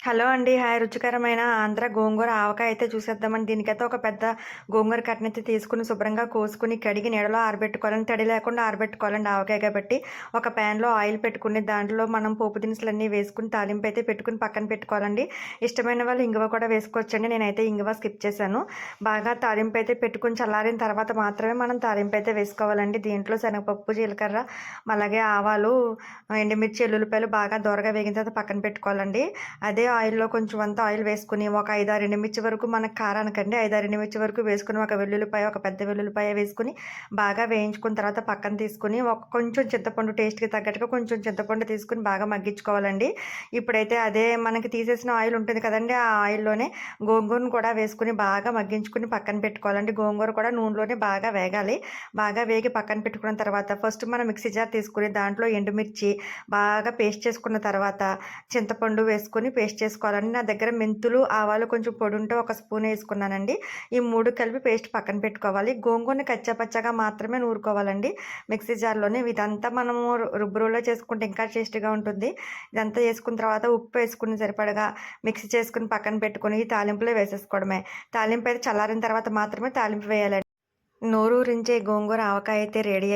Hello అండి. Hi. రుచికరమైన ఆంధ్ర గోంగూర ఆవకాయ అయితే చూసేద్దామండి. దీనికైతే ఒక పెద్ద గోంగూర కట్టనైతే తీసుకొని శుభ్రంగా కోసుకొని, కడిగి నీడలో ఆరబెట్టుకోవాలండి. తడి లేకుండా ఆరబెట్టుకోవాలండి ఆవకాయ కాబట్టి. ఒక ప్యాన్‌లో ఆయిల్ పెట్టుకొని, దాంట్లో మనం పోపు దినుసులన్నీ వేసుకొని, తాలింపైతే పెట్టుకొని పక్కన పెట్టుకోవాలండి. ఇష్టమైన వాళ్ళు ఇంగువ కూడా వేసుకోవచ్చండి. నేనైతే ఇంగువ స్కిప్ చేశాను. బాగా తాలింపైతే పెట్టుకొని చల్లారిన తర్వాత మాత్రమే మనం తాలింపైతే వేసుకోవాలండి. దీంట్లో శనగపప్పు, జీలకర్ర, అలాగే ఆవాలు, ఎండుమిర్చి, ఎల్లుల్లిపాయలు బాగా దోరగా వేగిన తర్వాత పక్కన పెట్టుకోవాలండి. అదే ఆయిల్‌లో కొంచెం అంతా ఆయిల్ వేసుకొని, ఒక 5, 6 ఎండుమిర్చి వరకు మనకు కారానికండి 5, 6 ఎండుమిర్చి వరకు వేసుకొని, ఒక వెల్లుల్లిపాయ, ఒక పెద్ద వెల్లుల్లిపాయ వేసుకొని, బాగా వేయించుకున్న తర్వాత పక్కన తీసుకొని, కొంచెం చింతపండు టేస్ట్‌కి తగ్గట్టుగా కొంచెం చింతపండు తీసుకొని బాగా మగ్గించుకోవాలండి. ఇప్పుడైతే అదే మనకి తీసేసిన ఆయిల్ ఉంటుంది కదండీ! ఆ ఆయిల్‌లోనే గోంగూరను కూడా వేసుకొని బాగా మగ్గించుకొని పక్కన పెట్టుకోవాలండి. గోంగూర కూడా నూనెలోనే బాగా వేగాలి. బాగా వేగి పక్కన పెట్టుకున్న తర్వాత ఫస్ట్ మనం మిక్సీ జార్ తీసుకొని దాంట్లో ఎండుమిర్చి బాగా పేస్ట్ చేసుకున్న తర్వాత చింతపండు వేసుకొని పేస్ట్ చేసుకోవాలండి. నా దగ్గర మెంతులు, ఆవాలు కొంచెం పొడుంటే ఒక స్పూన్ ఏసుకున్నానండి. ఈ 3 కలిపి పేస్ట్ పక్కన పెట్టుకోవాలి. గోంగూరని కచ్చాపచ్చాగా మాత్రమే నూరుకోవాలండి మిక్సీ జార్‌లోనే. ఇదంతా మనము రుబ్బురోల్లో చేసుకుంటే ఇంకా టేస్టీగా ఉంటుంది. ఇదంతా చేసుకున్న తర్వాత ఉప్పు వేసుకొని సరిపడగా మిక్సీ చేసుకొని పక్కన పెట్టుకొని ఈ తాలింపులో వేసేసుకోవడమే. తాలింపు అయితే చల్లారిన తర్వాత మాత్రమే తాలింపు వేయాలండి. నోరూరించే గోంగూర ఆవకాయ అయితే రెడీ